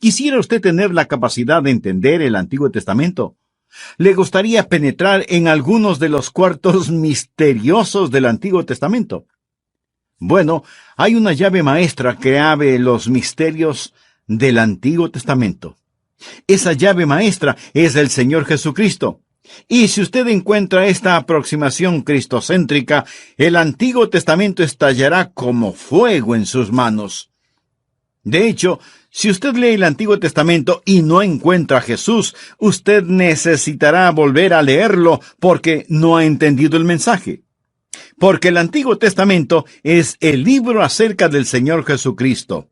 ¿Quisiera usted tener la capacidad de entender el Antiguo Testamento? ¿Le gustaría penetrar en algunos de los cuartos misteriosos del Antiguo Testamento? Bueno, hay una llave maestra que abre los misterios del Antiguo Testamento. Esa llave maestra es el Señor Jesucristo. Y si usted encuentra esta aproximación cristocéntrica, el Antiguo Testamento estallará como fuego en sus manos. De hecho, si usted lee el Antiguo Testamento y no encuentra a Jesús, usted necesitará volver a leerlo porque no ha entendido el mensaje. Porque el Antiguo Testamento es el libro acerca del Señor Jesucristo.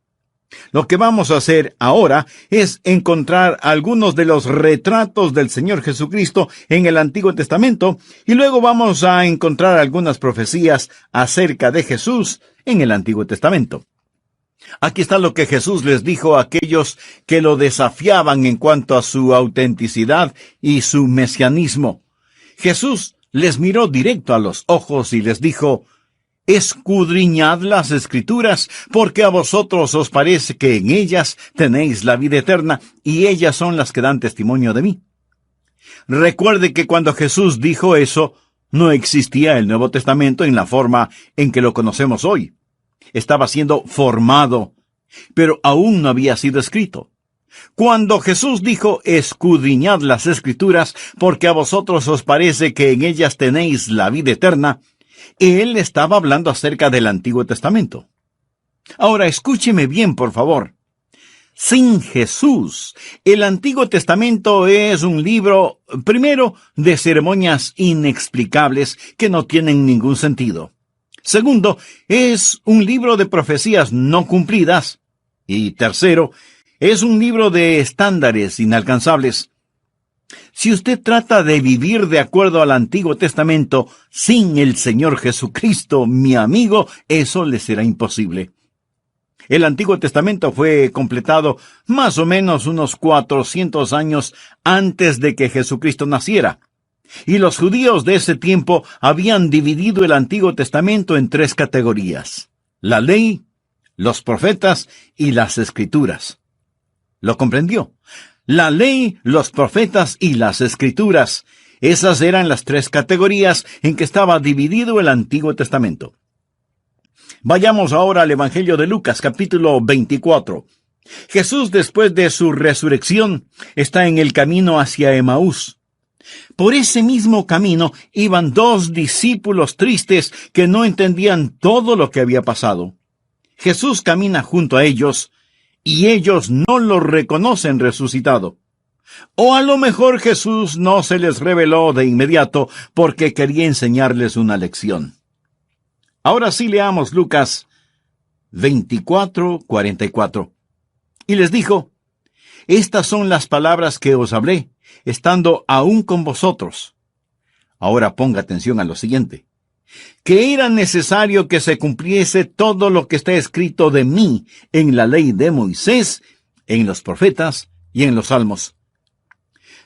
Lo que vamos a hacer ahora es encontrar algunos de los retratos del Señor Jesucristo en el Antiguo Testamento y luego vamos a encontrar algunas profecías acerca de Jesús en el Antiguo Testamento. Aquí está lo que Jesús les dijo a aquellos que lo desafiaban en cuanto a su autenticidad y su mesianismo. Jesús les miró directo a los ojos y les dijo: escudriñad las Escrituras, porque a vosotros os parece que en ellas tenéis la vida eterna, y ellas son las que dan testimonio de mí. Recuerde que cuando Jesús dijo eso, no existía el Nuevo Testamento en la forma en que lo conocemos hoy. Estaba siendo formado, pero aún no había sido escrito. Cuando Jesús dijo: escudriñad las Escrituras, porque a vosotros os parece que en ellas tenéis la vida eterna, Él estaba hablando acerca del Antiguo Testamento. Ahora, escúcheme bien, por favor. Sin Jesús, el Antiguo Testamento es un libro, primero, de ceremonias inexplicables que no tienen ningún sentido. Segundo, es un libro de profecías no cumplidas. Y tercero, es un libro de estándares inalcanzables. Si usted trata de vivir de acuerdo al Antiguo Testamento sin el Señor Jesucristo, mi amigo, eso le será imposible. El Antiguo Testamento fue completado más o menos unos 400 años antes de que Jesucristo naciera. Y los judíos de ese tiempo habían dividido el Antiguo Testamento en 3 categorías: la ley, los profetas y las Escrituras. ¿Lo comprendió? La ley, los profetas y las Escrituras. Esas eran las 3 categorías en que estaba dividido el Antiguo Testamento. Vayamos ahora al Evangelio de Lucas, capítulo 24. Jesús, después de su resurrección, está en el camino hacia Emaús. Por ese mismo camino iban 2 discípulos tristes que no entendían todo lo que había pasado. Jesús camina junto a ellos, y ellos no lo reconocen resucitado. O a lo mejor Jesús no se les reveló de inmediato porque quería enseñarles una lección. Ahora sí leamos Lucas 24:44. Y les dijo: estas son las palabras que os hablé, estando aún con vosotros. Ahora ponga atención a lo siguiente: que era necesario que se cumpliese todo lo que está escrito de mí en la ley de Moisés, en los profetas y en los salmos.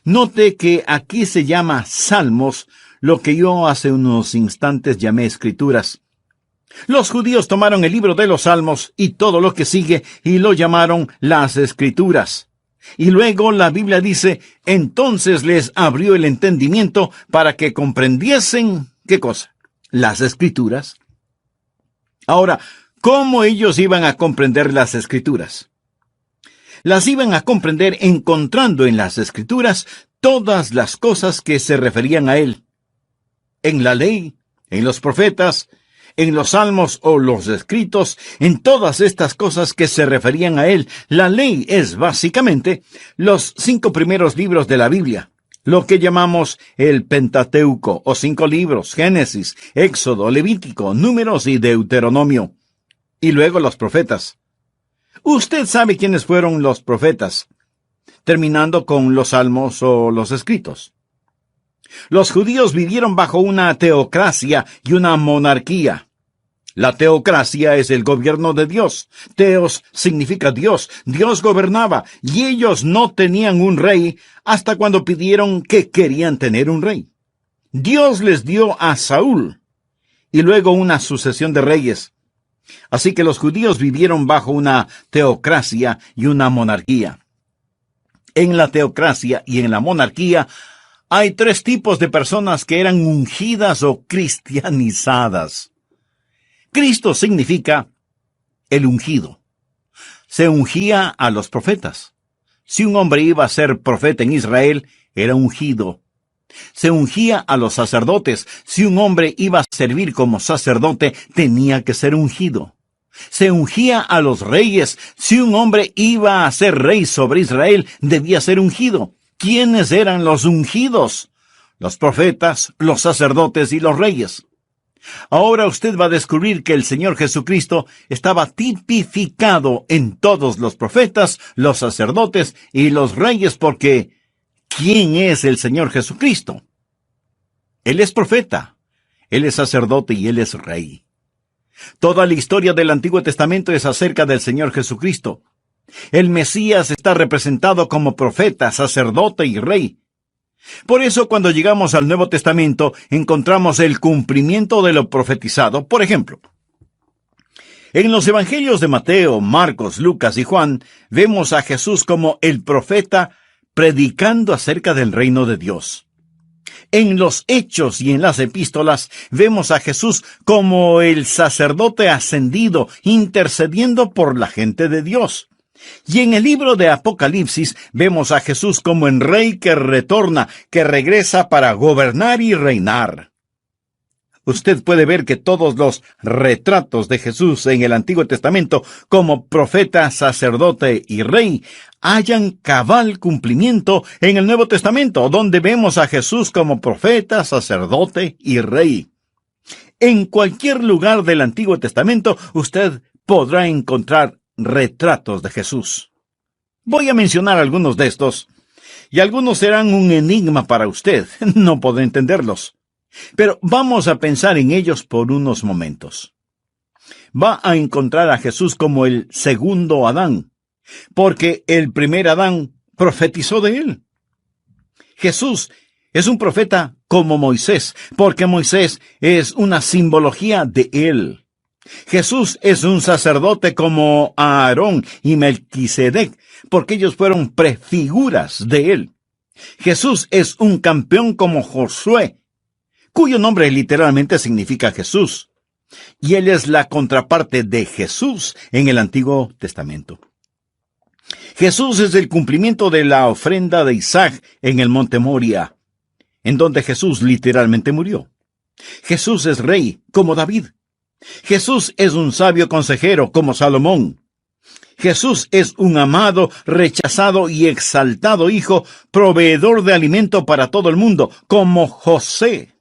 Note que aquí se llama salmos lo que yo hace unos instantes llamé escrituras. Los judíos tomaron el libro de los salmos y todo lo que sigue y lo llamaron las escrituras. Y luego la Biblia dice: entonces les abrió el entendimiento para que comprendiesen, ¿qué cosa? Las Escrituras. Ahora, ¿cómo ellos iban a comprender las Escrituras? Las iban a comprender encontrando en las Escrituras todas las cosas que se referían a Él. En la ley, en los profetas, en los salmos o los escritos, en todas estas cosas que se referían a Él. La ley es básicamente los 5 primeros libros de la Biblia, lo que llamamos el Pentateuco, o 5 libros: Génesis, Éxodo, Levítico, Números y Deuteronomio. Y luego los profetas. Usted sabe quiénes fueron los profetas, terminando con los salmos o los escritos. Los judíos vivieron bajo una teocracia y una monarquía. La teocracia es el gobierno de Dios. Teos significa Dios. Dios gobernaba, y ellos no tenían un rey hasta cuando pidieron que querían tener un rey. Dios les dio a Saúl, y luego una sucesión de reyes. Así que los judíos vivieron bajo una teocracia y una monarquía. En la teocracia y en la monarquía hay tres tipos de personas que eran ungidas o cristianizadas. Cristo significa el ungido. Se ungía a los profetas. Si un hombre iba a ser profeta en Israel, era ungido. Se ungía a los sacerdotes. Si un hombre iba a servir como sacerdote, tenía que ser ungido. Se ungía a los reyes. Si un hombre iba a ser rey sobre Israel, debía ser ungido. ¿Quiénes eran los ungidos? Los profetas, los sacerdotes y los reyes. Ahora usted va a descubrir que el Señor Jesucristo estaba tipificado en todos los profetas, los sacerdotes y los reyes, porque ¿quién es el Señor Jesucristo? Él es profeta, Él es sacerdote y Él es rey. Toda la historia del Antiguo Testamento es acerca del Señor Jesucristo. El Mesías está representado como profeta, sacerdote y rey. Por eso, cuando llegamos al Nuevo Testamento, encontramos el cumplimiento de lo profetizado. Por ejemplo, en los Evangelios de Mateo, Marcos, Lucas y Juan, vemos a Jesús como el profeta predicando acerca del reino de Dios. En los Hechos y en las Epístolas, vemos a Jesús como el sacerdote ascendido, intercediendo por la gente de Dios. Y en el libro de Apocalipsis vemos a Jesús como el rey que retorna, que regresa para gobernar y reinar. Usted puede ver que todos los retratos de Jesús en el Antiguo Testamento como profeta, sacerdote y rey hallan cabal cumplimiento en el Nuevo Testamento, donde vemos a Jesús como profeta, sacerdote y rey. En cualquier lugar del Antiguo Testamento usted podrá encontrar retratos de Jesús. Voy a mencionar algunos de estos, y algunos serán un enigma para usted. No podrá entenderlos. Pero vamos a pensar en ellos por unos momentos. Va a encontrar a Jesús como el segundo Adán, porque el primer Adán profetizó de él. Jesús es un profeta como Moisés, porque Moisés es una simbología de él. Jesús es un sacerdote como Aarón y Melquisedec, porque ellos fueron prefiguras de él. Jesús es un campeón como Josué, cuyo nombre literalmente significa Jesús, y él es la contraparte de Jesús en el Antiguo Testamento. Jesús es el cumplimiento de la ofrenda de Isaac en el monte Moria, en donde Jesús literalmente murió. Jesús es rey como David. Jesús es un sabio consejero como Salomón. Jesús es un amado, rechazado y exaltado hijo, proveedor de alimento para todo el mundo, como José.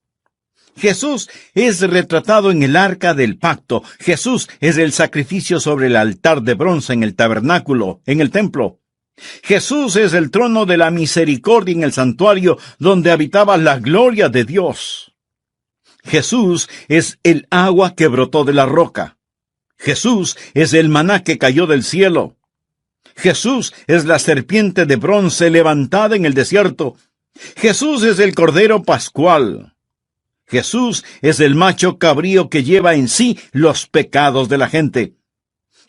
Jesús es retratado en el arca del pacto. Jesús es el sacrificio sobre el altar de bronce en el tabernáculo, en el templo. Jesús es el trono de la misericordia en el santuario donde habitaba la gloria de Dios. Jesús es el agua que brotó de la roca. Jesús es el maná que cayó del cielo. Jesús es la serpiente de bronce levantada en el desierto. Jesús es el cordero pascual. Jesús es el macho cabrío que lleva en sí los pecados de la gente.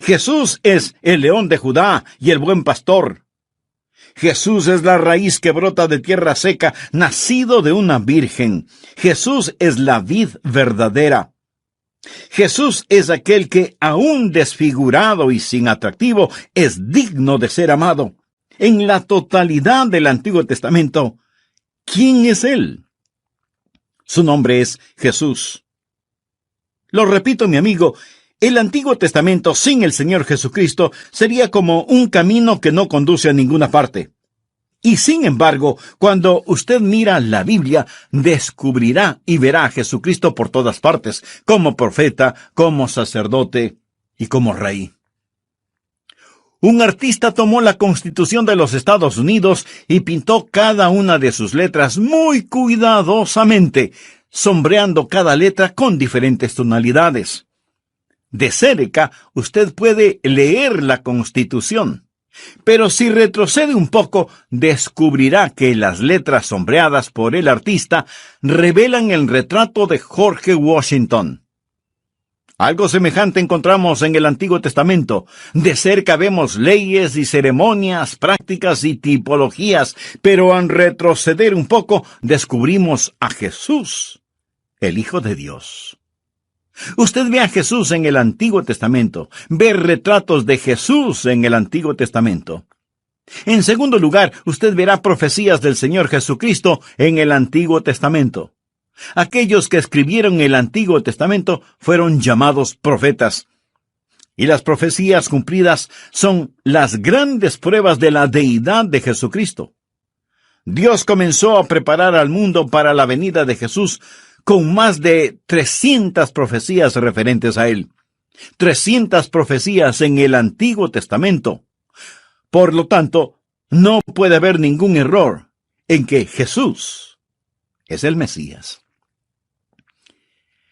Jesús es el león de Judá y el buen pastor. Jesús es la raíz que brota de tierra seca, nacido de una virgen. Jesús es la vid verdadera. Jesús es aquel que, aún desfigurado y sin atractivo, es digno de ser amado. En la totalidad del Antiguo Testamento, ¿quién es Él? Su nombre es Jesús. Lo repito, mi amigo, el Antiguo Testamento sin el Señor Jesucristo sería como un camino que no conduce a ninguna parte. Y sin embargo, cuando usted mira la Biblia, descubrirá y verá a Jesucristo por todas partes, como profeta, como sacerdote y como rey. Un artista tomó la Constitución de los Estados Unidos y pintó cada una de sus letras muy cuidadosamente, sombreando cada letra con diferentes tonalidades. De cerca, usted puede leer la Constitución, pero si retrocede un poco, descubrirá que las letras sombreadas por el artista revelan el retrato de George Washington. Algo semejante encontramos en el Antiguo Testamento. De cerca vemos leyes y ceremonias, prácticas y tipologías, pero al retroceder un poco descubrimos a Jesús, el Hijo de Dios. Usted ve a Jesús en el Antiguo Testamento, ve retratos de Jesús en el Antiguo Testamento. En segundo lugar, usted verá profecías del Señor Jesucristo en el Antiguo Testamento. Aquellos que escribieron el Antiguo Testamento fueron llamados profetas. Y las profecías cumplidas son las grandes pruebas de la deidad de Jesucristo. Dios comenzó a preparar al mundo para la venida de Jesús con más de 300 profecías referentes a Él. 300 profecías en el Antiguo Testamento. Por lo tanto, no puede haber ningún error en que Jesús es el Mesías.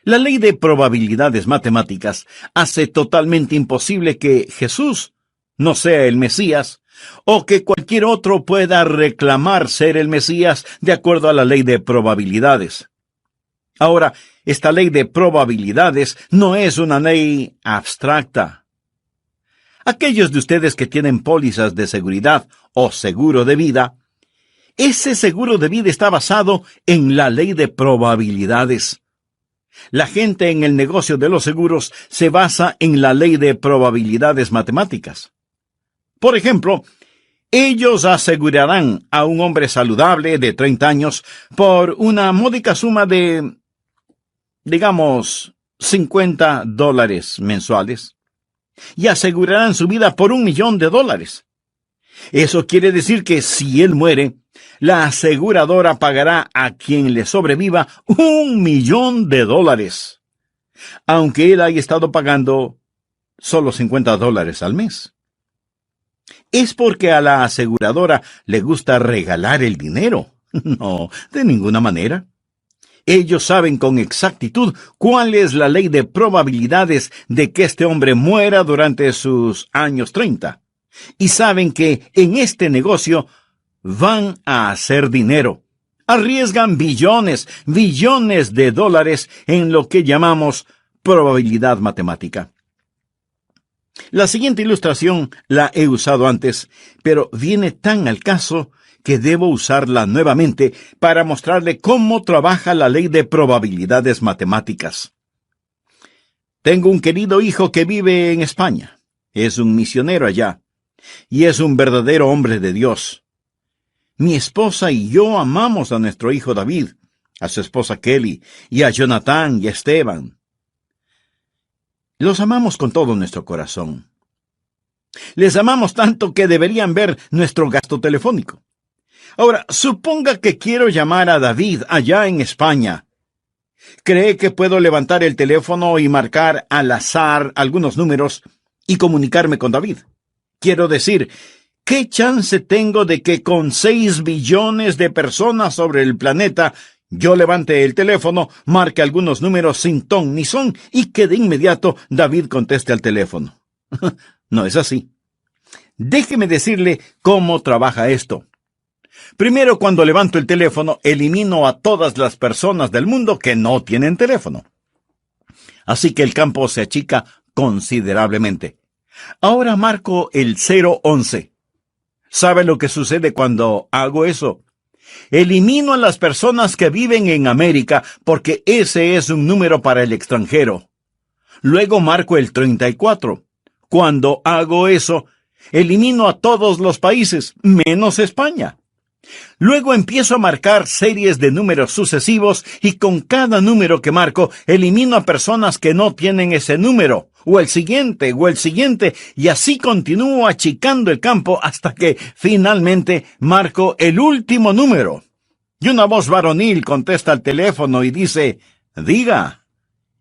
La ley de probabilidades matemáticas hace totalmente imposible que Jesús no sea el Mesías o que cualquier otro pueda reclamar ser el Mesías de acuerdo a la ley de probabilidades. Ahora, esta ley de probabilidades no es una ley abstracta. Aquellos de ustedes que tienen pólizas de seguridad o seguro de vida, ese seguro de vida está basado en la ley de probabilidades. La gente en el negocio de los seguros se basa en la ley de probabilidades matemáticas. Por ejemplo, ellos asegurarán a un hombre saludable de 30 años por una módica suma de, digamos, $50 mensuales, y asegurarán su vida por $1,000,000. Eso quiere decir que si él muere, la aseguradora pagará a quien le sobreviva $1,000,000, aunque él haya estado pagando solo $50 al mes. ¿Es porque a la aseguradora le gusta regalar el dinero? No, de ninguna manera. Ellos saben con exactitud cuál es la ley de probabilidades de que este hombre muera durante sus años 30. Y saben que en este negocio van a hacer dinero. Arriesgan billones de dólares en lo que llamamos probabilidad matemática. La siguiente ilustración la he usado antes, pero viene tan al caso que debo usarla nuevamente para mostrarle cómo trabaja la ley de probabilidades matemáticas. Tengo un querido hijo que vive en España. Es un misionero allá, y es un verdadero hombre de Dios. Mi esposa y yo amamos a nuestro hijo David, a su esposa Kelly, y a Jonathan y a Esteban. Los amamos con todo nuestro corazón. Les amamos tanto que deberían ver nuestro gasto telefónico. Ahora, suponga que quiero llamar a David allá en España. ¿Cree que puedo levantar el teléfono y marcar al azar algunos números y comunicarme con David? Quiero decir, ¿qué chance tengo de que con 6 billones de personas sobre el planeta yo levante el teléfono, marque algunos números sin ton ni son y que de inmediato David conteste al teléfono? No es así. Déjeme decirle cómo trabaja esto. Primero, cuando levanto el teléfono, elimino a todas las personas del mundo que no tienen teléfono. Así que el campo se achica considerablemente. Ahora marco el 011. ¿Sabe lo que sucede cuando hago eso? Elimino a las personas que viven en América porque ese es un número para el extranjero. Luego marco el 34. Cuando hago eso, elimino a todos los países, menos España. Luego empiezo a marcar series de números sucesivos y con cada número que marco, elimino a personas que no tienen ese número, o el siguiente, y así continúo achicando el campo hasta que finalmente marco el último número. Y una voz varonil contesta al teléfono y dice, «Diga».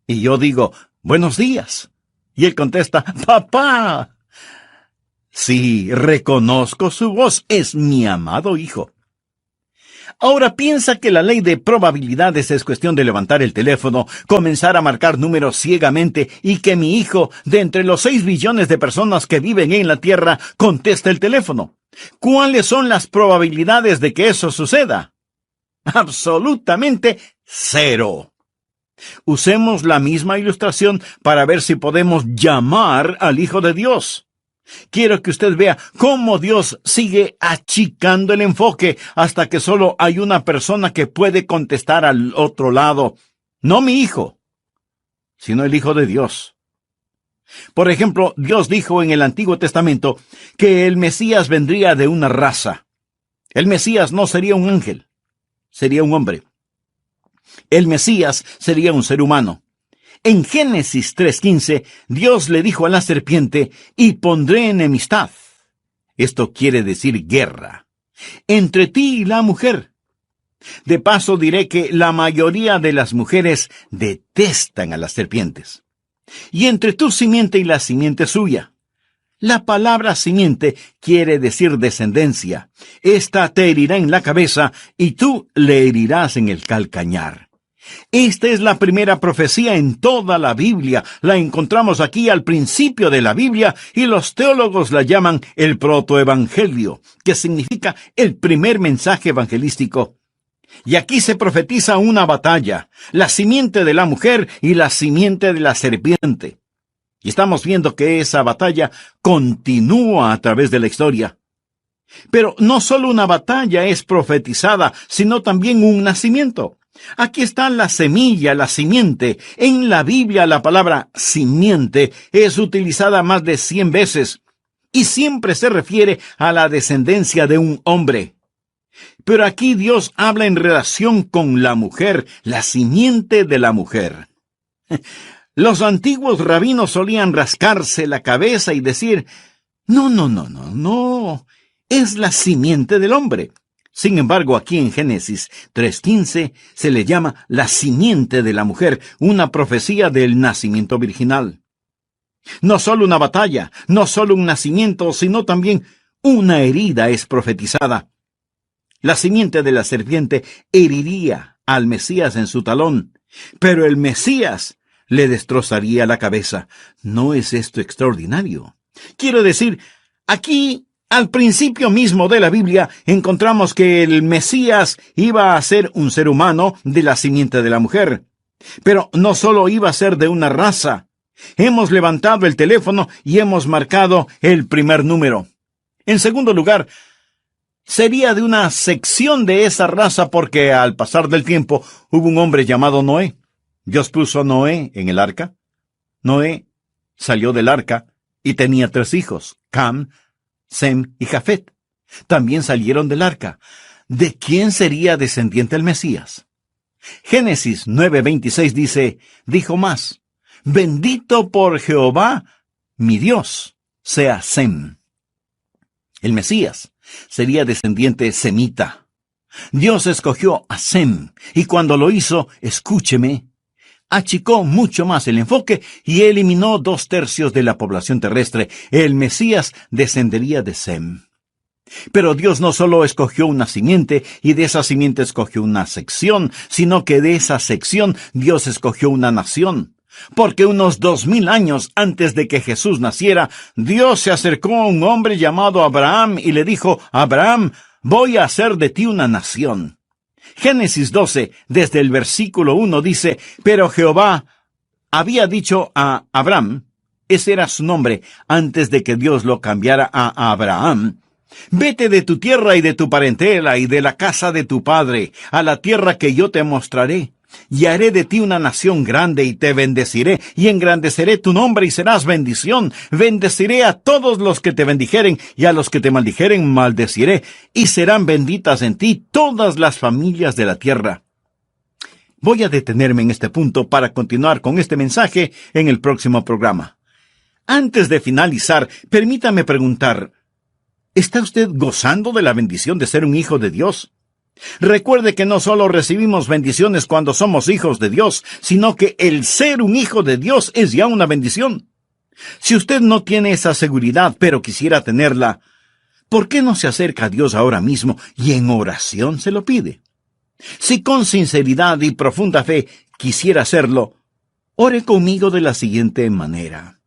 Y yo digo, «Buenos días». Y él contesta, «Papá». Sí, reconozco su voz, es mi amado hijo. Ahora piensa que la ley de probabilidades es cuestión de levantar el teléfono, comenzar a marcar números ciegamente y que mi hijo, de entre los 6 billones de personas que viven en la Tierra, conteste el teléfono. ¿Cuáles son las probabilidades de que eso suceda? Absolutamente 0. Usemos la misma ilustración para ver si podemos llamar al Hijo de Dios. Quiero que usted vea cómo Dios sigue achicando el enfoque hasta que solo hay una persona que puede contestar al otro lado. No mi hijo, sino el Hijo de Dios. Por ejemplo, Dios dijo en el Antiguo Testamento que el Mesías vendría de una raza. El Mesías no sería un ángel, sería un hombre. El Mesías sería un ser humano. En Génesis 3:15, Dios le dijo a la serpiente, y pondré enemistad. Esto quiere decir guerra, entre ti y la mujer. De paso diré que la mayoría de las mujeres detestan a las serpientes. Y entre tu simiente y la simiente suya. La palabra simiente quiere decir descendencia. Esta te herirá en la cabeza y tú le herirás en el calcañar. Esta es la primera profecía en toda la Biblia. La encontramos aquí al principio de la Biblia y los teólogos la llaman el protoevangelio, que significa el primer mensaje evangelístico. Y aquí se profetiza una batalla, la simiente de la mujer y la simiente de la serpiente. Y estamos viendo que esa batalla continúa a través de la historia. Pero no solo una batalla es profetizada, sino también un nacimiento. Aquí está la semilla, la simiente. En la Biblia la palabra simiente es utilizada más de 100 veces y siempre se refiere a la descendencia de un hombre. Pero aquí Dios habla en relación con la mujer, la simiente de la mujer. Los antiguos rabinos solían rascarse la cabeza y decir, no, es la simiente del hombre. Sin embargo, aquí en Génesis 3:15 se le llama la simiente de la mujer, una profecía del nacimiento virginal. No solo una batalla, no solo un nacimiento, sino también una herida es profetizada. La simiente de la serpiente heriría al Mesías en su talón, pero el Mesías le destrozaría la cabeza. ¿No es esto extraordinario? Quiero decir, aquí, al principio mismo de la Biblia, encontramos que el Mesías iba a ser un ser humano de la simiente de la mujer. Pero no solo iba a ser de una raza. Hemos levantado el teléfono y hemos marcado el primer número. En segundo lugar, sería de una sección de esa raza porque al pasar del tiempo hubo un hombre llamado Noé. Dios puso a Noé en el arca. Noé salió del arca y tenía 3 hijos, Cam, Sem y Jafet. También salieron del arca. ¿De quién sería descendiente el Mesías? Génesis 9:26 dijo más, bendito por Jehová, mi Dios, sea Sem. El Mesías sería descendiente semita. Dios escogió a Sem, y cuando lo hizo, escúcheme, achicó mucho más el enfoque y eliminó 2/3 de la población terrestre. El Mesías descendería de Sem. Pero Dios no solo escogió una simiente y de esa simiente escogió una sección, sino que de esa sección Dios escogió una nación. Porque unos 2000 años antes de que Jesús naciera, Dios se acercó a un hombre llamado Abraham y le dijo, Abraham, voy a hacer de ti una nación. Génesis 12, desde el versículo 1 dice, pero Jehová había dicho a Abraham, ese era su nombre antes de que Dios lo cambiara a Abraham, vete de tu tierra y de tu parentela y de la casa de tu padre, a la tierra que yo te mostraré. Y haré de ti una nación grande y te bendeciré, y engrandeceré tu nombre y serás bendición. Bendeciré a todos los que te bendijeren, y a los que te maldijeren maldeciré, y serán benditas en ti todas las familias de la tierra. Voy a detenerme en este punto para continuar con este mensaje en el próximo programa. Antes de finalizar, permítame preguntar, ¿está usted gozando de la bendición de ser un hijo de Dios? Recuerde que no solo recibimos bendiciones cuando somos hijos de Dios, sino que el ser un hijo de Dios es ya una bendición. Si usted no tiene esa seguridad, pero quisiera tenerla, ¿por qué no se acerca a Dios ahora mismo y en oración se lo pide? Si con sinceridad y profunda fe quisiera hacerlo, ore conmigo de la siguiente manera.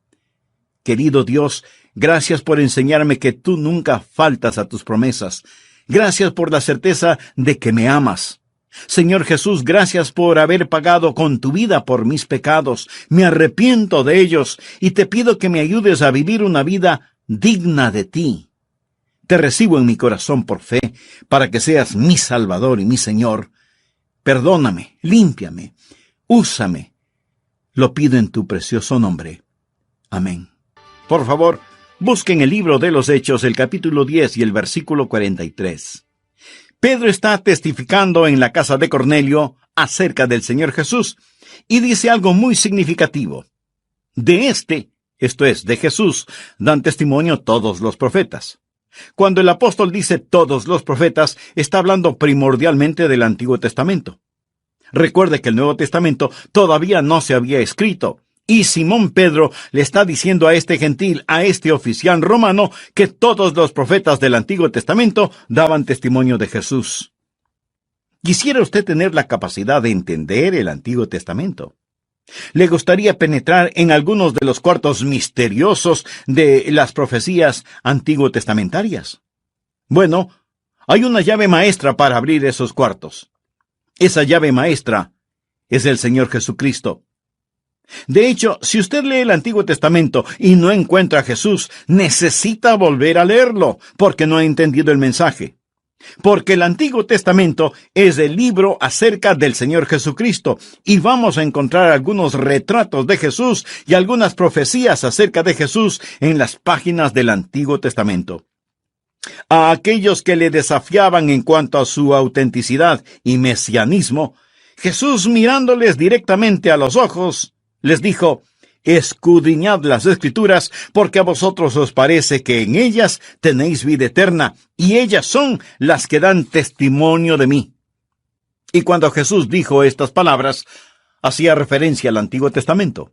Querido Dios, gracias por enseñarme que tú nunca faltas a tus promesas. Gracias por la certeza de que me amas. Señor Jesús, gracias por haber pagado con tu vida por mis pecados. Me arrepiento de ellos y te pido que me ayudes a vivir una vida digna de ti. Te recibo en mi corazón por fe, para que seas mi Salvador y mi Señor. Perdóname, límpiame, úsame. Lo pido en tu precioso nombre. Amén. Por favor, busquen el libro de los Hechos, el capítulo 10 y el versículo 43. Pedro está testificando en la casa de Cornelio acerca del Señor Jesús y dice algo muy significativo. De esto es, de Jesús, dan testimonio todos los profetas. Cuando el apóstol dice todos los profetas, está hablando primordialmente del Antiguo Testamento. Recuerde que el Nuevo Testamento todavía no se había escrito, y Simón Pedro le está diciendo a este gentil, a este oficial romano, que todos los profetas del Antiguo Testamento daban testimonio de Jesús. ¿Quisiera usted tener la capacidad de entender el Antiguo Testamento? ¿Le gustaría penetrar en algunos de los cuartos misteriosos de las profecías antiguo-testamentarias? Bueno, hay una llave maestra para abrir esos cuartos. Esa llave maestra es el Señor Jesucristo. De hecho, si usted lee el Antiguo Testamento y no encuentra a Jesús, necesita volver a leerlo, porque no ha entendido el mensaje. Porque el Antiguo Testamento es el libro acerca del Señor Jesucristo, y vamos a encontrar algunos retratos de Jesús y algunas profecías acerca de Jesús en las páginas del Antiguo Testamento. A aquellos que le desafiaban en cuanto a su autenticidad y mesianismo, Jesús, mirándoles directamente a los ojos, les dijo: escudriñad las Escrituras, porque a vosotros os parece que en ellas tenéis vida eterna, y ellas son las que dan testimonio de mí. Y cuando Jesús dijo estas palabras, hacía referencia al Antiguo Testamento.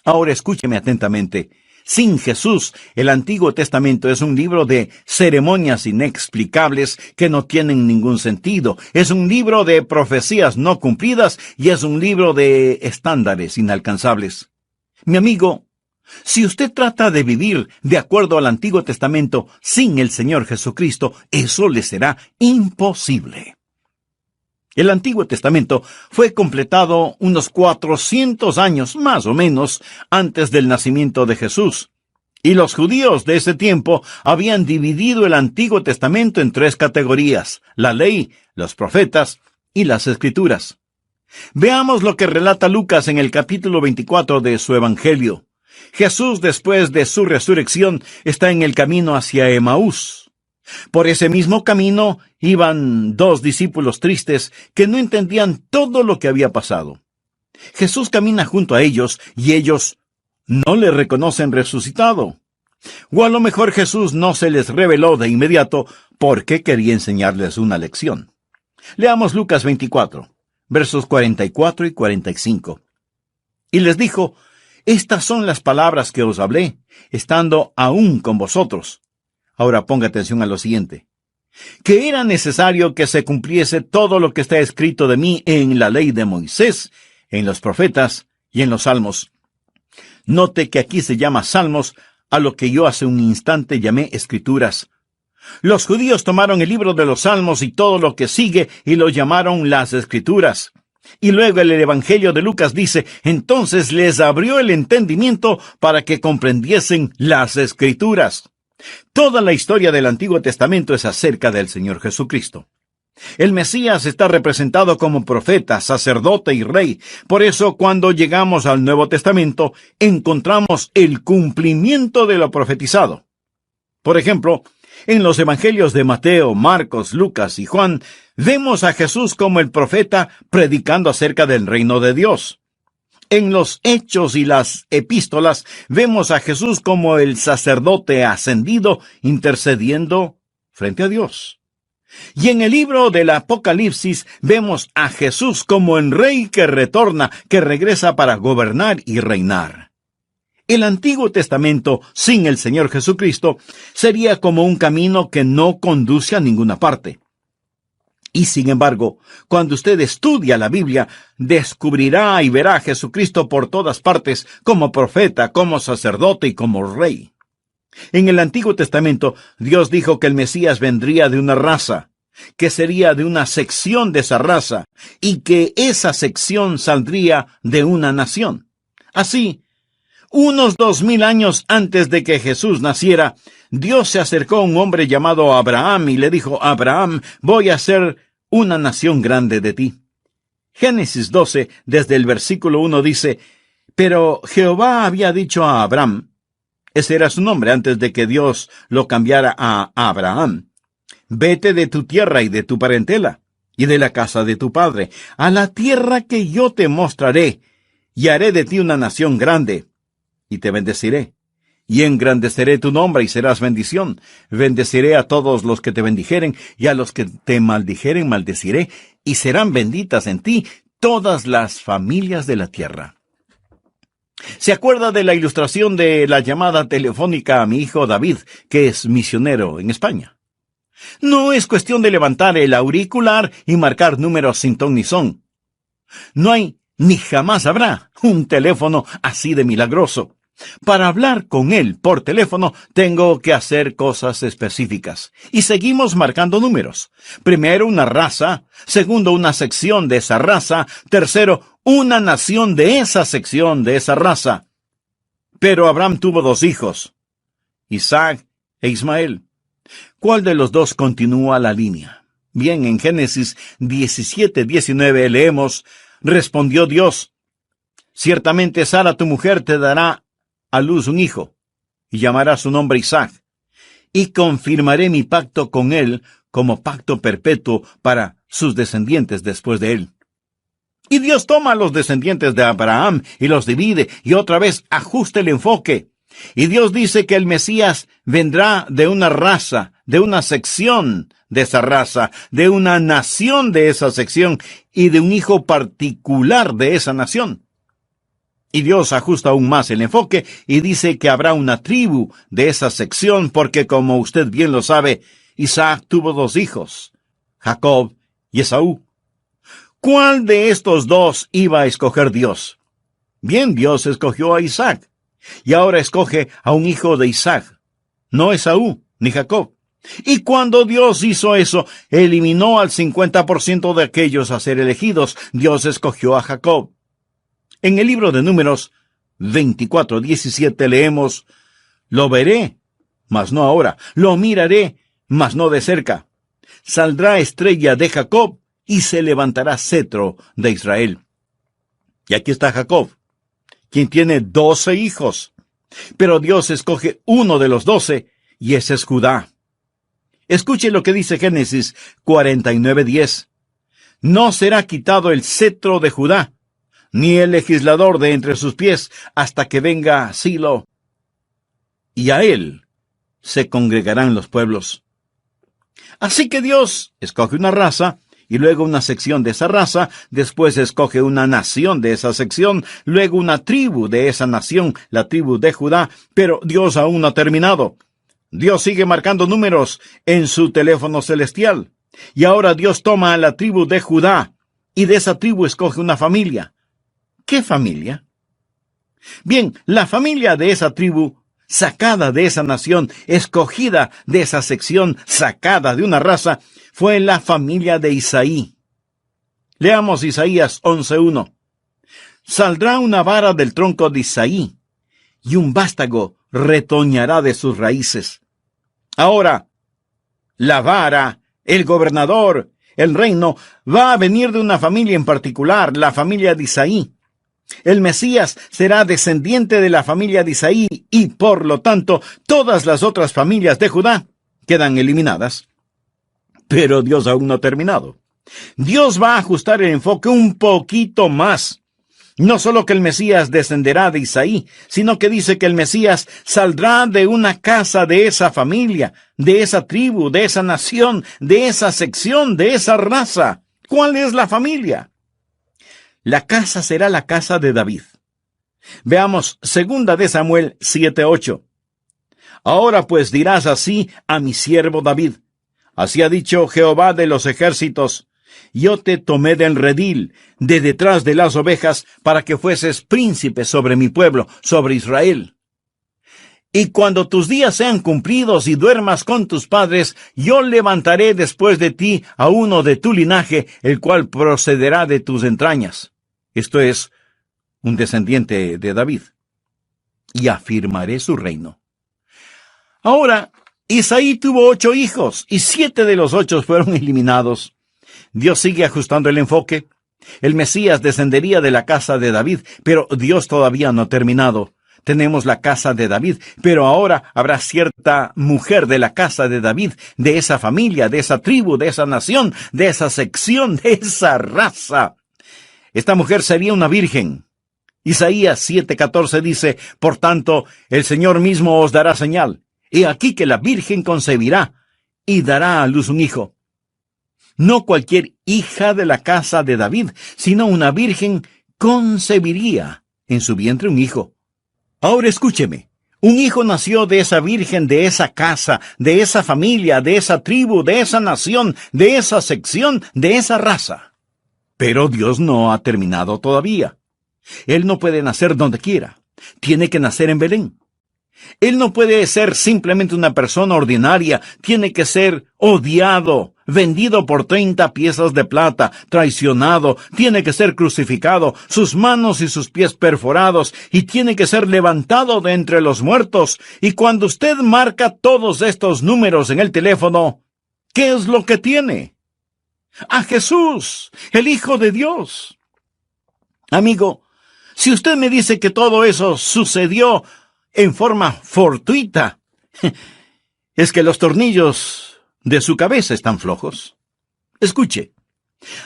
Ahora escúcheme atentamente. Sin Jesús, el Antiguo Testamento es un libro de ceremonias inexplicables que no tienen ningún sentido. Es un libro de profecías no cumplidas y es un libro de estándares inalcanzables. Mi amigo, si usted trata de vivir de acuerdo al Antiguo Testamento sin el Señor Jesucristo, eso le será imposible. El Antiguo Testamento fue completado unos 400 años, más o menos, antes del nacimiento de Jesús. Y los judíos de ese tiempo habían dividido el Antiguo Testamento en 3 categorías: la ley, los profetas y las Escrituras. Veamos lo que relata Lucas en el capítulo 24 de su Evangelio. Jesús, después de su resurrección, está en el camino hacia Emaús. Por ese mismo camino iban 2 discípulos tristes que no entendían todo lo que había pasado. Jesús camina junto a ellos y ellos no le reconocen resucitado. O a lo mejor Jesús no se les reveló de inmediato porque quería enseñarles una lección. Leamos Lucas 24, versos 44 y 45. Y les dijo: estas son las palabras que os hablé, estando aún con vosotros. Ahora ponga atención a lo siguiente: que era necesario que se cumpliese todo lo que está escrito de mí en la ley de Moisés, en los profetas y en los salmos. Note que aquí se llama salmos a lo que yo hace un instante llamé escrituras. Los judíos tomaron el libro de los salmos y todo lo que sigue y lo llamaron las escrituras. Y luego el Evangelio de Lucas dice: entonces les abrió el entendimiento para que comprendiesen las escrituras. Toda la historia del Antiguo Testamento es acerca del Señor Jesucristo. El Mesías está representado como profeta, sacerdote y rey. Por eso, cuando llegamos al Nuevo Testamento, encontramos el cumplimiento de lo profetizado. Por ejemplo, en los evangelios de Mateo, Marcos, Lucas y Juan, vemos a Jesús como el profeta predicando acerca del reino de Dios. En los Hechos y las Epístolas vemos a Jesús como el sacerdote ascendido intercediendo frente a Dios. Y en el libro del Apocalipsis vemos a Jesús como el rey que retorna, que regresa para gobernar y reinar. El Antiguo Testamento sin el Señor Jesucristo sería como un camino que no conduce a ninguna parte. Y sin embargo, cuando usted estudia la Biblia, descubrirá y verá a Jesucristo por todas partes, como profeta, como sacerdote y como rey. En el Antiguo Testamento, Dios dijo que el Mesías vendría de una raza. que sería de una sección de esa raza, y que esa sección saldría de una nación. Así, unos 2000 años antes de que Jesús naciera, Dios se acercó a un hombre llamado Abraham y le dijo: Abraham, voy a hacer una nación grande de ti. Génesis 12, desde el versículo 1 dice: pero Jehová había dicho a Abraham, ese era su nombre antes de que Dios lo cambiara a Abraham: vete de tu tierra y de tu parentela, y de la casa de tu padre, a la tierra que yo te mostraré, y haré de ti una nación grande, y te bendeciré, y engrandeceré tu nombre, y serás bendición. Bendeciré a todos los que te bendijeren, y a los que te maldijeren maldeciré, y serán benditas en ti todas las familias de la tierra. ¿Se acuerda de la ilustración de la llamada telefónica a mi hijo David, que es misionero en España? No es cuestión de levantar el auricular y marcar números sin ton ni son. No hay ni jamás habrá un teléfono así de milagroso. Para hablar con él por teléfono tengo que hacer cosas específicas. Y seguimos marcando números. Primero una raza, segundo una sección de esa raza, tercero una nación de esa sección de esa raza. Pero Abraham tuvo 2 hijos, Isaac e Ismael. ¿Cuál de los dos continúa la línea? Bien, en Génesis 17:19 leemos: respondió Dios: ciertamente Sara tu mujer te dará a luz un hijo, y llamará su nombre Isaac, y confirmaré mi pacto con él como pacto perpetuo para sus descendientes después de él. Y Dios toma a los descendientes de Abraham y los divide, y otra vez ajusta el enfoque. Y Dios dice que el Mesías vendrá de una raza, de una sección de esa raza, de una nación de esa sección, y de un hijo particular de esa nación. Y Dios ajusta aún más el enfoque y dice que habrá una tribu de esa sección, porque como usted bien lo sabe, Isaac tuvo 2 hijos, Jacob y Esaú. ¿Cuál de estos 2 iba a escoger Dios? Bien, Dios escogió a Isaac, y ahora escoge a un hijo de Isaac, no Esaú ni Jacob. Y cuando Dios hizo eso, eliminó al 50% de aquellos a ser elegidos. Dios escogió a Jacob. En el libro de Números 24:17 leemos: lo veré, mas no ahora; lo miraré, mas no de cerca. Saldrá estrella de Jacob, y se levantará cetro de Israel. Y aquí está Jacob, quien tiene 12 hijos. Pero Dios escoge uno de los 12, y ese es Judá. Escuche lo que dice Génesis 49:10. No será quitado el cetro de Judá, ni el legislador de entre sus pies, hasta que venga Silo, y a él se congregarán los pueblos. Así que Dios escoge una raza, y luego una sección de esa raza, después escoge una nación de esa sección, luego una tribu de esa nación, la tribu de Judá, pero Dios aún no ha terminado. Dios sigue marcando números en su teléfono celestial, y ahora Dios toma a la tribu de Judá, y de esa tribu escoge una familia. ¿Qué familia? Bien, la familia de esa tribu, sacada de esa nación, escogida de esa sección, sacada de una raza, fue la familia de Isaí. Leamos Isaías 11:1. Saldrá una vara del tronco de Isaí, y un vástago retoñará de sus raíces. Ahora, la vara, el gobernador, el reino, va a venir de una familia en particular, la familia de Isaí. El Mesías será descendiente de la familia de Isaí, y por lo tanto, todas las otras familias de Judá quedan eliminadas. Pero Dios aún no ha terminado. Dios va a ajustar el enfoque un poquito más. No solo que el Mesías descenderá de Isaí, sino que dice que el Mesías saldrá de una casa de esa familia, de esa tribu, de esa nación, de esa sección, de esa raza. ¿Cuál es la familia? La casa será la casa de David. Veamos 2 de Samuel 7:8. Ahora pues dirás así a mi siervo David: así ha dicho Jehová de los ejércitos: yo te tomé del redil, de detrás de las ovejas, para que fueses príncipe sobre mi pueblo, sobre Israel. Y cuando tus días sean cumplidos y duermas con tus padres, yo levantaré después de ti a uno de tu linaje, el cual procederá de tus entrañas. Esto es, un descendiente de David. Y afirmaré su reino. Ahora, Isaí tuvo 8 hijos, y 7 de los 8 fueron eliminados. Dios sigue ajustando el enfoque. El Mesías descendería de la casa de David, pero Dios todavía no ha terminado. Tenemos la casa de David, pero ahora habrá cierta mujer de la casa de David, de esa familia, de esa tribu, de esa nación, de esa sección, de esa raza. Esta mujer sería una virgen. Isaías 7:14 dice, por tanto, el Señor mismo os dará señal. He aquí que la virgen concebirá y dará a luz un hijo. No cualquier hija de la casa de David, sino una virgen concebiría en su vientre un hijo. Ahora escúcheme, un hijo nació de esa virgen, de esa casa, de esa familia, de esa tribu, de esa nación, de esa sección, de esa raza. Pero Dios no ha terminado todavía. Él no puede nacer donde quiera. Tiene que nacer en Belén. Él no puede ser simplemente una persona ordinaria. Tiene que ser odiado, vendido por 30 piezas de plata, traicionado, tiene que ser crucificado, sus manos y sus pies perforados, y tiene que ser levantado de entre los muertos. Y cuando usted marca todos estos números en el teléfono, ¿qué es lo que tiene? A Jesús, el Hijo de Dios. Amigo, si usted me dice que todo eso sucedió en forma fortuita, es que los tornillos de su cabeza están flojos. Escuche,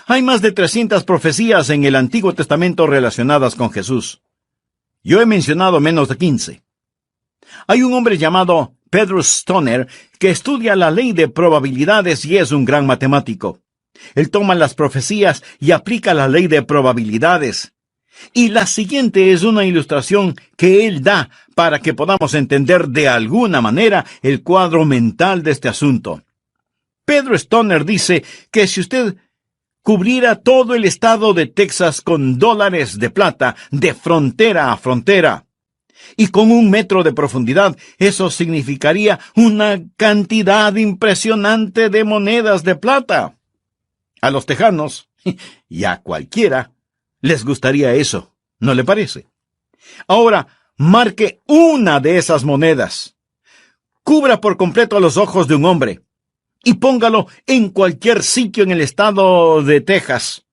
hay más de 300 profecías en el Antiguo Testamento relacionadas con Jesús. Yo he mencionado menos de 15. Hay un hombre llamado Pedro Stoner que estudia la ley de probabilidades y es un gran matemático. Él toma las profecías y aplica la ley de probabilidades. Y la siguiente es una ilustración que él da para que podamos entender de alguna manera el cuadro mental de este asunto. Pedro Stoner dice que si usted cubriera todo el estado de Texas con dólares de plata de frontera a frontera, y con 1 metro de profundidad, eso significaría una cantidad impresionante de monedas de plata. A los tejanos, y a cualquiera, les gustaría eso, ¿no le parece? Ahora, marque una de esas monedas. Cubra por completo los ojos de un hombre y póngalo en cualquier sitio en el estado de Texas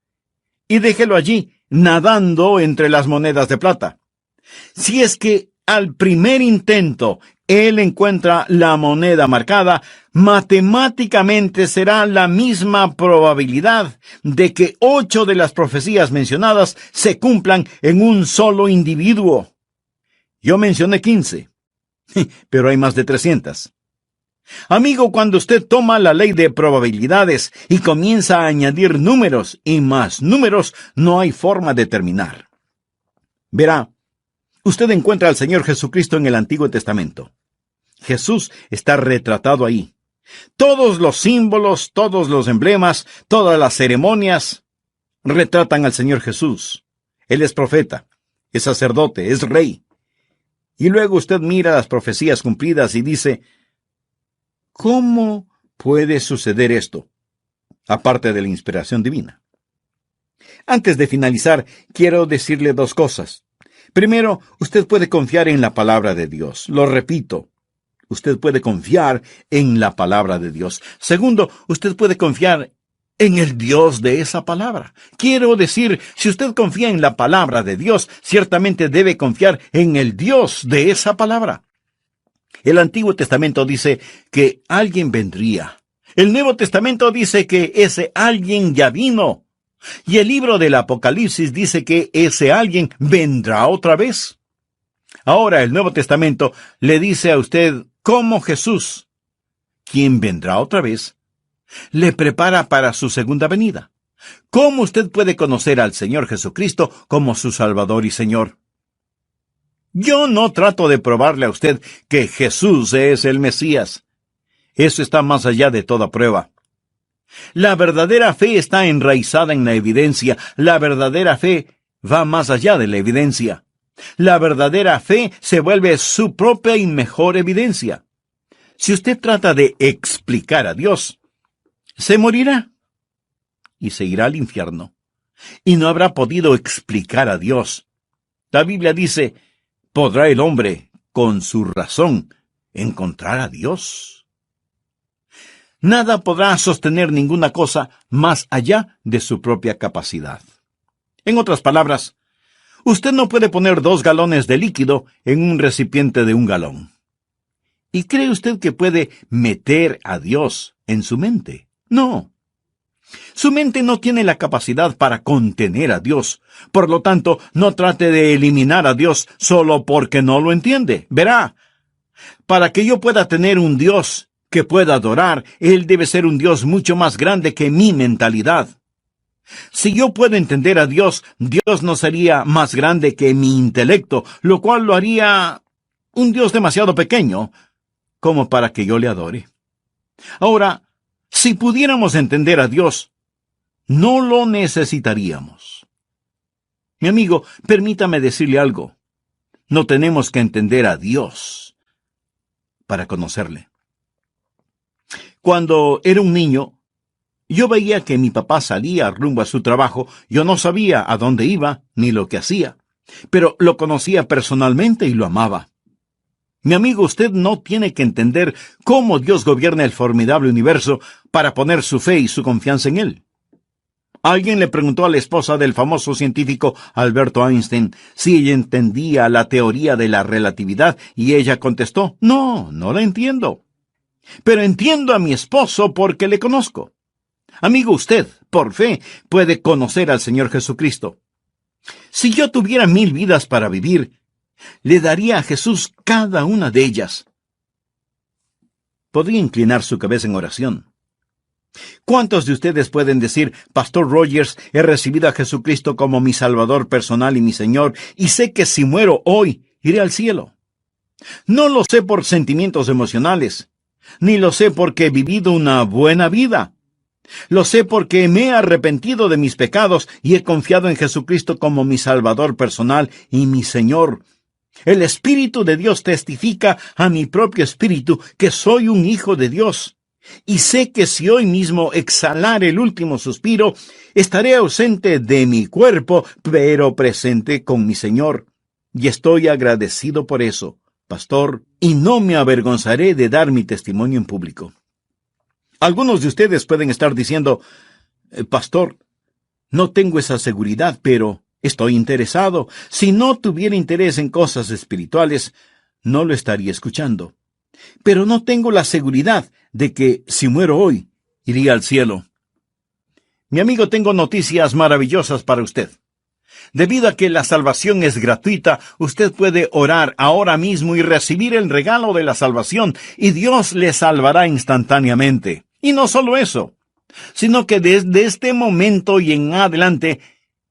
y déjelo allí nadando entre las monedas de plata. Si es que al primer intento él encuentra la moneda marcada, matemáticamente será la misma probabilidad de que 8 de las profecías mencionadas se cumplan en un solo individuo. Yo mencioné 15, pero hay más de 300. Amigo, cuando usted toma la ley de probabilidades y comienza a añadir números y más números, no hay forma de terminar. Verá, usted encuentra al Señor Jesucristo en el Antiguo Testamento. Jesús está retratado ahí. Todos los símbolos, todos los emblemas, todas las ceremonias retratan al Señor Jesús. Él es profeta, es sacerdote, es rey. Y luego usted mira las profecías cumplidas y dice, ¿cómo puede suceder esto? Aparte de la inspiración divina. Antes de finalizar, quiero decirle 2 cosas. Primero, usted puede confiar en la palabra de Dios. Lo repito, usted puede confiar en la palabra de Dios. Segundo, usted puede confiar en el Dios de esa palabra. Quiero decir, si usted confía en la palabra de Dios, ciertamente debe confiar en el Dios de esa palabra. El Antiguo Testamento dice que alguien vendría. El Nuevo Testamento dice que ese alguien ya vino. Y el libro del Apocalipsis dice que ese alguien vendrá otra vez. Ahora el Nuevo Testamento le dice a usted cómo Jesús, quien vendrá otra vez, le prepara para su segunda venida. ¿Cómo usted puede conocer al Señor Jesucristo como su Salvador y Señor? Yo no trato de probarle a usted que Jesús es el Mesías. Eso está más allá de toda prueba. La verdadera fe está enraizada en la evidencia. La verdadera fe va más allá de la evidencia. La verdadera fe se vuelve su propia y mejor evidencia. Si usted trata de explicar a Dios, se morirá y se irá al infierno. Y no habrá podido explicar a Dios. La Biblia dice, ¿podrá el hombre, con su razón, encontrar a Dios? Nada podrá sostener ninguna cosa más allá de su propia capacidad. En otras palabras, usted no puede poner 2 galones de líquido en un recipiente de 1 galón. ¿Y cree usted que puede meter a Dios en su mente? No. Su mente no tiene la capacidad para contener a Dios. Por lo tanto, no trate de eliminar a Dios solo porque no lo entiende. Verá, para que yo pueda tener un Dios que pueda adorar, Él debe ser un Dios mucho más grande que mi mentalidad. Si yo puedo entender a Dios, Dios no sería más grande que mi intelecto, lo cual lo haría un Dios demasiado pequeño como para que yo le adore. Ahora, si pudiéramos entender a Dios, no lo necesitaríamos. Mi amigo, permítame decirle algo. No tenemos que entender a Dios para conocerle. Cuando era un niño, yo veía que mi papá salía rumbo a su trabajo. Yo no sabía a dónde iba ni lo que hacía, pero lo conocía personalmente y lo amaba. Mi amigo, usted no tiene que entender cómo Dios gobierna el formidable universo para poner su fe y su confianza en Él. Alguien le preguntó a la esposa del famoso científico Alberto Einstein si ella entendía la teoría de la relatividad y ella contestó, no la entiendo. Pero entiendo a mi esposo porque le conozco. Amigo, usted, por fe, puede conocer al Señor Jesucristo. Si yo tuviera 1000 vidas para vivir, le daría a Jesús cada una de ellas. Podría inclinar su cabeza en oración. ¿Cuántos de ustedes pueden decir, Pastor Rogers, he recibido a Jesucristo como mi Salvador personal y mi Señor, y sé que si muero hoy, iré al cielo? No lo sé por sentimientos emocionales, ni lo sé porque he vivido una buena vida. Lo sé porque me he arrepentido de mis pecados y he confiado en Jesucristo como mi Salvador personal y mi Señor. El Espíritu de Dios testifica a mi propio espíritu que soy un hijo de Dios. Y sé que si hoy mismo exhalar el último suspiro, estaré ausente de mi cuerpo, pero presente con mi Señor. Y estoy agradecido por eso, pastor, y no me avergonzaré de dar mi testimonio en público. Algunos de ustedes pueden estar diciendo, pastor, no tengo esa seguridad, pero estoy interesado. Si no tuviera interés en cosas espirituales, no lo estaría escuchando. Pero no tengo la seguridad de que, si muero hoy, iría al cielo. Mi amigo, tengo noticias maravillosas para usted. Debido a que la salvación es gratuita, usted puede orar ahora mismo y recibir el regalo de la salvación, y Dios le salvará instantáneamente. Y no solo eso, sino que desde este momento y en adelante,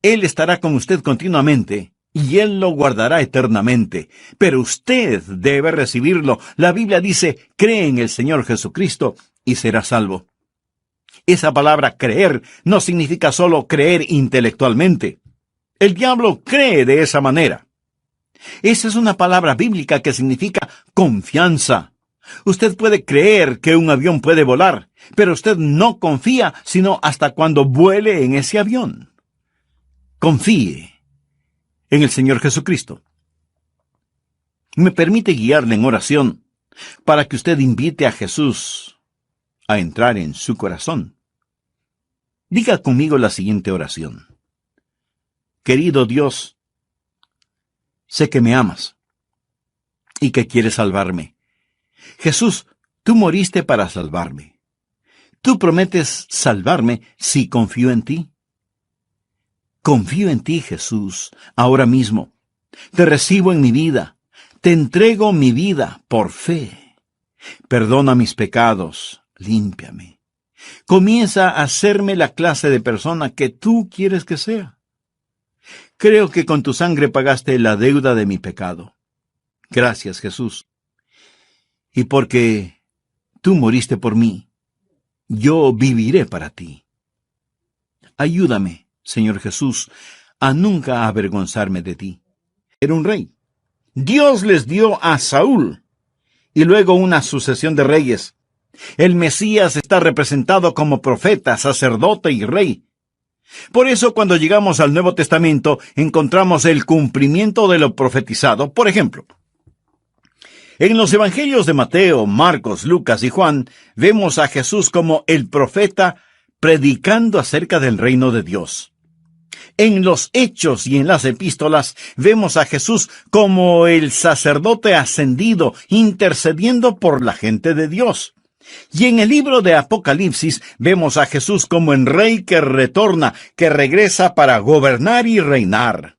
Él estará con usted continuamente, y Él lo guardará eternamente. Pero usted debe recibirlo. La Biblia dice, cree en el Señor Jesucristo y será salvo. Esa palabra creer no significa solo creer intelectualmente. El diablo cree de esa manera. Esa es una palabra bíblica que significa confianza. Usted puede creer que un avión puede volar, pero usted no confía sino hasta cuando vuele en ese avión. Confíe en el Señor Jesucristo. Me permite guiarle en oración para que usted invite a Jesús a entrar en su corazón. Diga conmigo la siguiente oración. Querido Dios, sé que me amas y que quieres salvarme. Jesús, tú moriste para salvarme. Tú prometes salvarme si confío en ti. Confío en ti, Jesús, ahora mismo. Te recibo en mi vida. Te entrego mi vida por fe. Perdona mis pecados. Límpiame. Comienza a hacerme la clase de persona que tú quieres que sea. Creo que con tu sangre pagaste la deuda de mi pecado. Gracias, Jesús. Y porque tú moriste por mí, yo viviré para ti. Ayúdame, Señor Jesús, a nunca avergonzarme de ti. era un rey. Dios les dio a Saúl y luego una sucesión de reyes. El Mesías está representado como profeta, sacerdote y rey. Por eso, cuando llegamos al Nuevo Testamento, encontramos el cumplimiento de lo profetizado. Por ejemplo, en los evangelios de Mateo, Marcos, Lucas y Juan, vemos a Jesús como el profeta predicando acerca del reino de Dios. En los Hechos y en las epístolas, vemos a Jesús como el sacerdote ascendido, intercediendo por la gente de Dios. Y en el libro de Apocalipsis vemos a Jesús como el rey que retorna, que regresa para gobernar y reinar.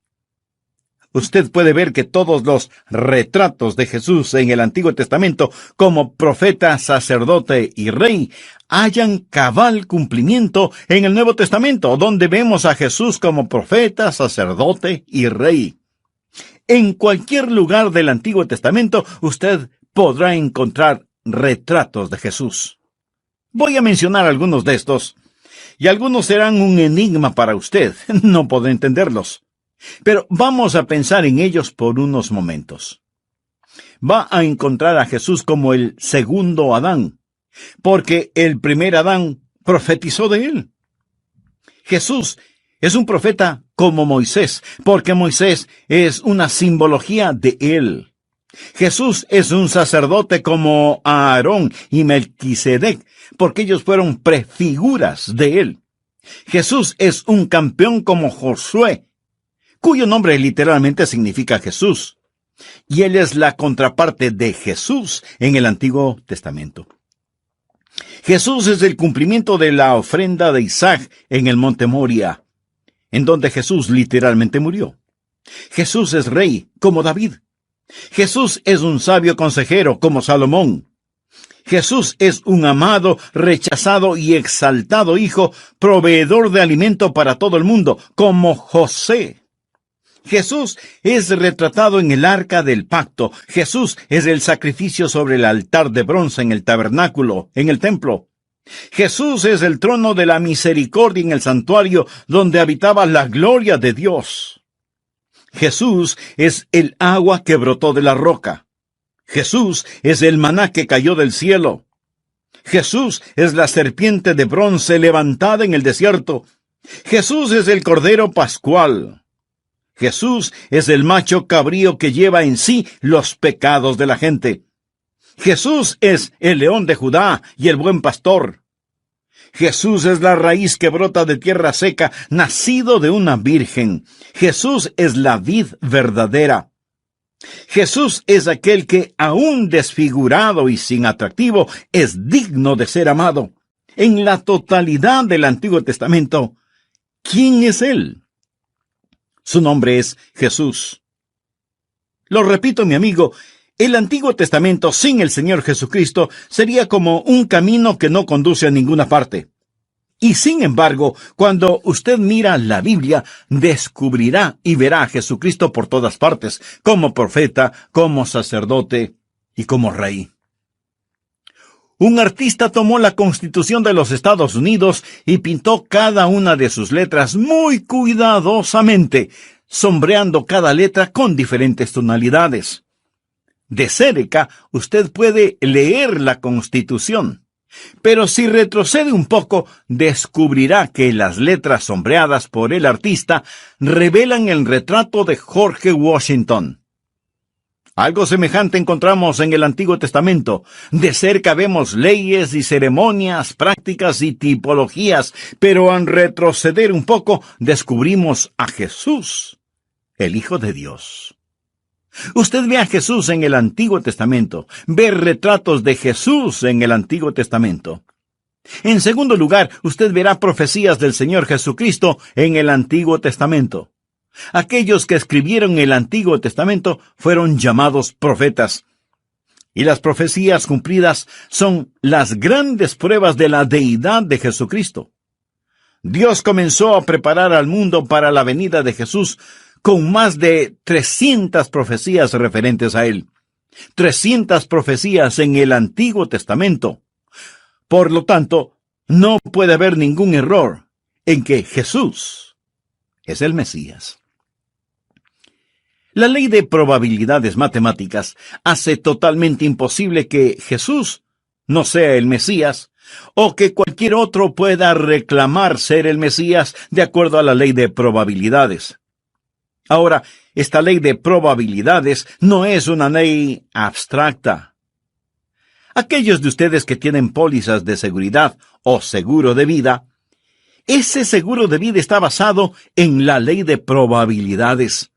Usted puede ver que todos los retratos de Jesús en el Antiguo Testamento como profeta, sacerdote y rey hallan cabal cumplimiento en el Nuevo Testamento, donde vemos a Jesús como profeta, sacerdote y rey. En cualquier lugar del Antiguo Testamento usted podrá encontrar retratos de Jesús. Voy a mencionar algunos de estos, y algunos serán un enigma para usted. No podrá entenderlos. Pero vamos a pensar en ellos por unos momentos. Va a encontrar a Jesús como el segundo Adán, porque el primer Adán profetizó de él. Jesús es un profeta como Moisés, porque Moisés es una simbología de él. Jesús es un sacerdote como Aarón y Melquisedec, porque ellos fueron prefiguras de él. Jesús es un campeón como Josué, cuyo nombre literalmente significa Jesús, y él es la contraparte de Jesús en el Antiguo Testamento. Jesús es el cumplimiento de la ofrenda de Isaac en el monte Moria, en donde Jesús literalmente murió. Jesús es rey como David. Jesús es un sabio consejero como Salomón. Jesús es un amado, rechazado y exaltado hijo, proveedor de alimento para todo el mundo, como José. Jesús es retratado en el arca del pacto. Jesús es el sacrificio sobre el altar de bronce en el tabernáculo, en el templo. Jesús es el trono de la misericordia en el santuario, donde habitaba la gloria de Dios. Jesús es el agua que brotó de la roca. Jesús es el maná que cayó del cielo. Jesús es la serpiente de bronce levantada en el desierto. Jesús es el cordero pascual. Jesús es el macho cabrío que lleva en sí los pecados de la gente. Jesús es el león de Judá y el buen pastor. Jesús es la raíz que brota de tierra seca, nacido de una virgen. Jesús es la vid verdadera. Jesús es aquel que, aún desfigurado y sin atractivo, es digno de ser amado. En la totalidad del Antiguo Testamento, ¿quién es Él? Su nombre es Jesús. Lo repito, mi amigo, el Antiguo Testamento sin el Señor Jesucristo sería como un camino que no conduce a ninguna parte. Y sin embargo, cuando usted mira la Biblia, descubrirá y verá a Jesucristo por todas partes, como profeta, como sacerdote y como rey. Un artista tomó la Constitución de los Estados Unidos y pintó cada una de sus letras muy cuidadosamente, sombreando cada letra con diferentes tonalidades. De cerca, usted puede leer la Constitución, pero si retrocede un poco, descubrirá que las letras sombreadas por el artista revelan el retrato de George Washington. Algo semejante encontramos en el Antiguo Testamento. De cerca vemos leyes y ceremonias, prácticas y tipologías, pero al retroceder un poco, descubrimos a Jesús, el Hijo de Dios. Usted ve a Jesús en el Antiguo Testamento, ve retratos de Jesús en el Antiguo Testamento. En segundo lugar, usted verá profecías del Señor Jesucristo en el Antiguo Testamento. Aquellos que escribieron el Antiguo Testamento fueron llamados profetas. Y las profecías cumplidas son las grandes pruebas de la deidad de Jesucristo. Dios comenzó a preparar al mundo para la venida de Jesús con más de 300 profecías referentes a Él. 300 profecías en el Antiguo Testamento. Por lo tanto, no puede haber ningún error en que Jesús es el Mesías. La ley de probabilidades matemáticas hace totalmente imposible que Jesús no sea el Mesías, o que cualquier otro pueda reclamar ser el Mesías de acuerdo a la ley de probabilidades. Ahora, esta ley de probabilidades no es una ley abstracta. Aquellos de ustedes que tienen pólizas de seguridad o seguro de vida, ese seguro de vida está basado en la ley de probabilidades.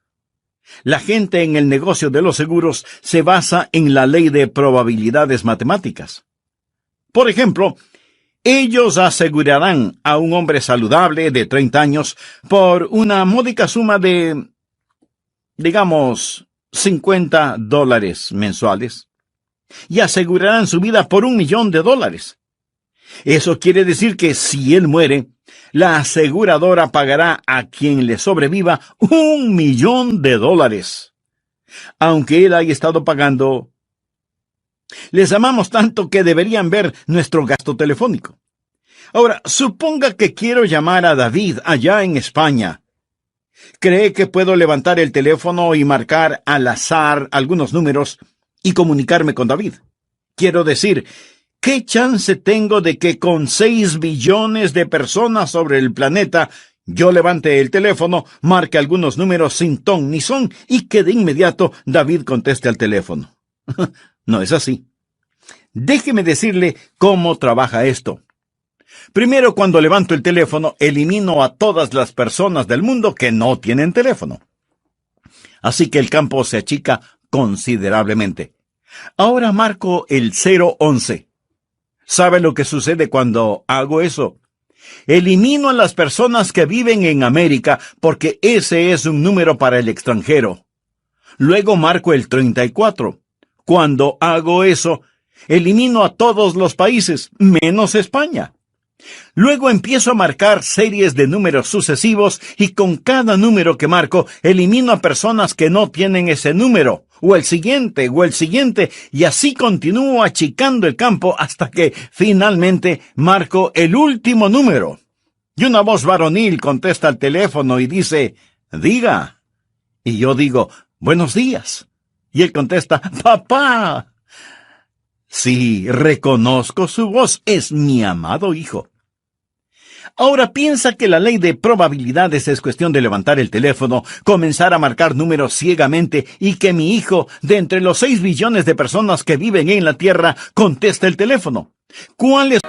La gente en el negocio de los seguros se basa en la ley de probabilidades matemáticas. Por ejemplo, ellos asegurarán a un hombre saludable de 30 años por una módica suma de, digamos, $50 mensuales, y asegurarán su vida por $1,000,000. Eso quiere decir que si él muere, la aseguradora pagará a quien le sobreviva $1,000,000, aunque él haya estado pagando. Les amamos tanto que deberían ver nuestro gasto telefónico. Ahora, suponga que quiero llamar a David allá en España. ¿Cree que puedo levantar el teléfono y marcar al azar algunos números y comunicarme con David? Quiero decir, ¿qué chance tengo de que con 6 billones de personas sobre el planeta yo levante el teléfono, marque algunos números sin ton ni son y que de inmediato David conteste al teléfono? No es así. Déjeme decirle cómo trabaja esto. Primero, cuando levanto el teléfono, elimino a todas las personas del mundo que no tienen teléfono. Así que el campo se achica considerablemente. Ahora marco el 011. ¿Sabe lo que sucede cuando hago eso? Elimino a las personas que viven en América porque ese es un número para el extranjero. Luego marco el 34. Cuando hago eso, elimino a todos los países, menos España. Luego empiezo a marcar series de números sucesivos y con cada número que marco, elimino a personas que no tienen ese número, o el siguiente, y así continúo achicando el campo hasta que finalmente marco el último número. Y una voz varonil contesta al teléfono y dice, «Diga». Y yo digo, «Buenos días». Y él contesta, «Papá». Sí, reconozco su voz, es mi amado hijo. Ahora piensa que la ley de probabilidades es cuestión de levantar el teléfono, comenzar a marcar números ciegamente y que mi hijo, de entre los 6 billones de personas que viven en la Tierra, conteste el teléfono. ¿Cuál es